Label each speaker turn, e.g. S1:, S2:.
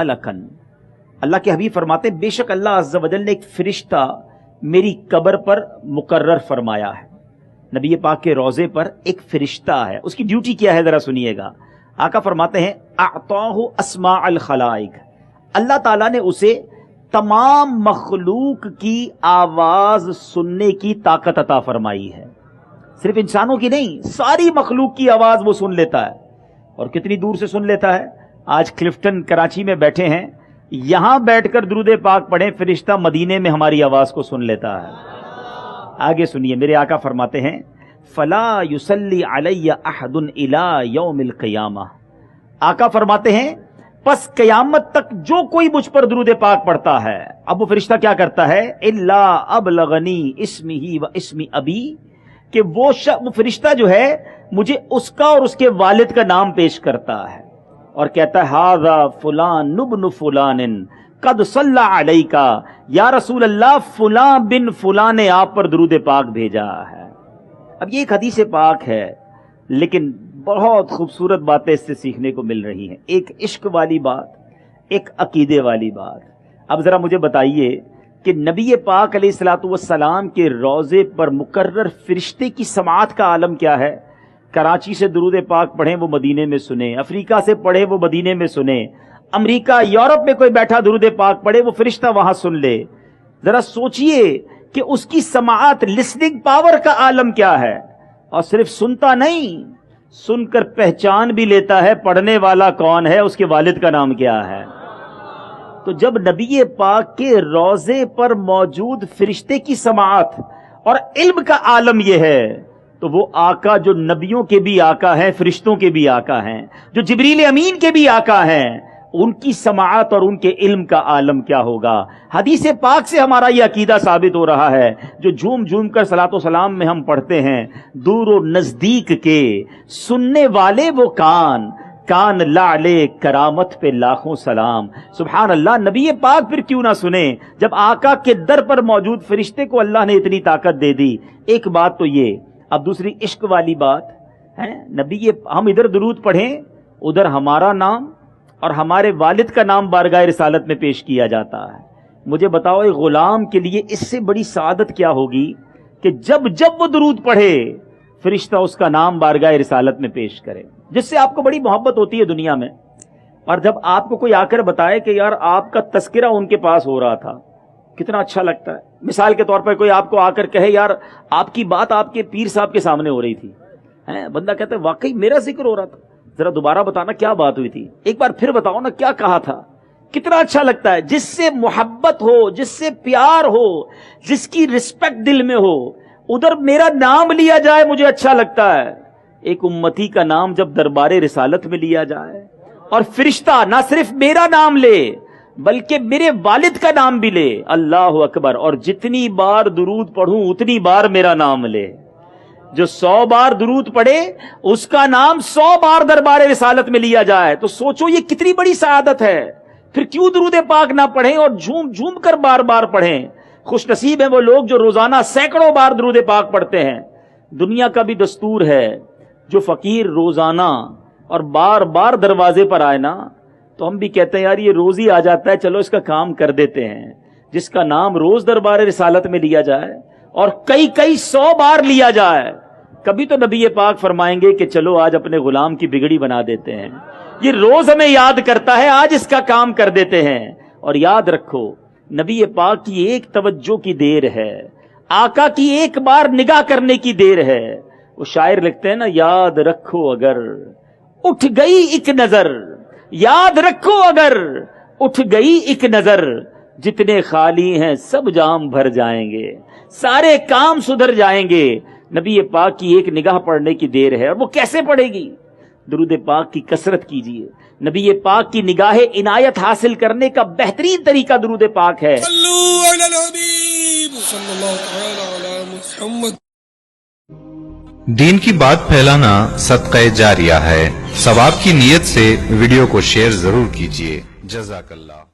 S1: लकन, अल्लाह के हबीब फरमाते बेशक अल्लाह अज़्ज़ा वजल ने एक फरिश्ता मेरी कब्र पर मुकर्रर फरमाया है। नबी पाक के रोजे पर एक फरिश्ता है, उसकी ड्यूटी क्या है जरा सुनिएगा। आका फरमाते हैं अअताहु अस्माअल खलाइक, अल्लाह ताला ने उसे तमाम मखलूक की आवाज सुनने की ताकत अता फरमाई है। सिर्फ इंसानों की नहीं, सारी मखलूक की आवाज वो सुन लेता है। और कितनी दूर से सुन लेता है। आज क्लिफ्टन कराची में बैठे हैं, यहां बैठकर दुरूद पाक पढ़ें, फरिश्ता मदीने में हमारी आवाज को सुन लेता है। आगे सुनिए, मेरे आका फरमाते हैं फला युसल्ली अलैया अहदुन इला यौमिल क़ियामा, आका फरमाते हैं बस कयामत तक जो कोई मुझ पर दुरूद पाक पढ़ता है, अब वो फरिश्ता क्या करता है, इल्ला अबलगनी इस्मिही व इस्मी अबी, कि वो फरिश्ता जो है मुझे उसका और उसके वालिद का नाम पेश करता है और कहता है हाज़ा फुलान इब्न फुलानिन कद सल्ला अलैका, या रसूल अल्लाह फुलां बिन फुलां ने आप पर दुरूद पाक भेजा है। अब ये एक हदीस पाक है, लेकिन बहुत खूबसूरत बातें इससे सीखने को मिल रही हैं। एक इश्क वाली बात, एक अकीदे वाली बात। अब जरा मुझे बताइए कि नबी पाक अलैहिस्सलातु वस्सलाम के रोजे पर मुकर्रर फरिश्ते की समाअत का आलम क्या है। कराची से दुरूद पाक पढ़े वो मदीने में सुने, अफ्रीका से पढ़े वो मदीने में सुने, अमेरिका यूरोप में कोई बैठा दुरूद पाक पढ़े वो फरिश्ता वहां सुन ले। जरा सोचिए कि उसकी समाअत, लिसनिंग पावर का आलम क्या है। और सिर्फ सुनता नहीं, सुनकर पहचान भी लेता है पढ़ने वाला कौन है, उसके वालिद का नाम क्या है। तो जब नबी पाक के रोजे पर मौजूद फरिश्ते की समाअत और इल्म का आलम यह है, तो वो आका जो नबियों के भी आका हैं, फरिश्तों के भी आका हैं, जो जिब्रील अमीन के भी आका हैं, उनकी समाअत और उनके इल्म का आलम क्या होगा। हदीस पाक से हमारा ये अकीदा साबित हो रहा है, जो झूम झूम कर सलातो सलाम में हम पढ़ते हैं, दूर और नजदीक के सुनने वाले वो कान, कान लाले करामत पे लाखों सलाम। सुभान अल्लाह, नबी पाक फिर क्यों ना सुने जब आका के दर पर मौजूद फरिश्ते को अल्लाह ने इतनी ताकत दे दी। एक बात तो ये। अब दूसरी इश्क वाली बात है, नबी हम इधर दुरूद पढ़ें, उधर हमारा नाम और हमारे वालिद का नाम बारगाह रिसालत में पेश किया जाता है। मुझे बताओ एक गुलाम के लिए इससे बड़ी सादत क्या होगी कि जब जब वो दुरूद पढ़े फरिश्ता उसका नाम बारगाह रिसालत में पेश करे, जिससे आपको बड़ी मोहब्बत होती है दुनिया में। और जब आपको कोई आकर बताए कि यार आपका तस्किरा उनके पास हो रहा था, कितना अच्छा लगता है। मिसाल के तौर पर कोई आपको आकर कहे यार आपकी बात आपके पीर साहब के सामने हो रही थी, हैं? बंदा कहता है वाकई मेरा जिक्र हो रहा था, जरा दोबारा बताना क्या बात हुई थी, एक बार फिर बताओ ना क्या कहा था। कितना अच्छा लगता है। जिससे मोहब्बत हो, जिससे प्यार हो, जिसकी रिस्पेक्ट दिल में हो, उधर मेरा नाम लिया जाए मुझे अच्छा लगता है। एक उम्मती का नाम जब दरबारे रिसालत में लिया जाए और फरिश्ता ना सिर्फ मेरा नाम ले बल्कि मेरे वालिद का नाम भी ले, अल्लाह अकबर। और जितनी बार दुरूद पढ़ूं उतनी बार मेरा नाम ले। जो 100 बार दुरूद पढ़े उसका नाम 100 बार दरबारे रिसालत में लिया जाए, तो सोचो ये कितनी बड़ी सआदत है। फिर क्यों दुरूद पाक ना पढ़ें और झूम झूम कर बार बार पढ़ें। खुश नसीब है वो लोग जो रोजाना सैकड़ों बार दुरूद पाक पढ़ते हैं। दुनिया का भी दस्तूर है, जो फकीर रोजाना और बार बार दरवाजे पर आए ना, तो हम भी कहते हैं यार ये रोज ही आ जाता है, चलो इसका काम कर देते हैं। जिसका नाम रोज दरबार रिसालत में लिया जाए और कई कई 100 बार लिया जाए, कभी तो नबी पाक फरमाएंगे कि चलो आज अपने गुलाम की बिगड़ी बना देते हैं। ये रोज हमें याद करता है, आज इसका काम कर देते हैं। और याद रखो नबी पाक की एक तवज्जो की देर है, आका की एक बार निगाह करने की देर है। वो शायर लिखते हैं ना, याद रखो अगर उठ गई एक नजर, याद रखो अगर उठ गई एक नजर, जितने खाली हैं सब जाम भर जाएंगे, सारे काम सुधर जाएंगे। नबी पाक की एक निगाह पढ़ने की देर है। और वो कैसे पड़ेगी? दुरूद पाक की कसरत कीजिए। नबी पाक की निगाह इनायत हासिल करने का बेहतरीन तरीका दुरूद पाक है।
S2: दीन की बात फैलाना सदक़े जारिया है। सवाब की नीयत से वीडियो को शेयर जरूर कीजिए। जज़ाकल्लाह।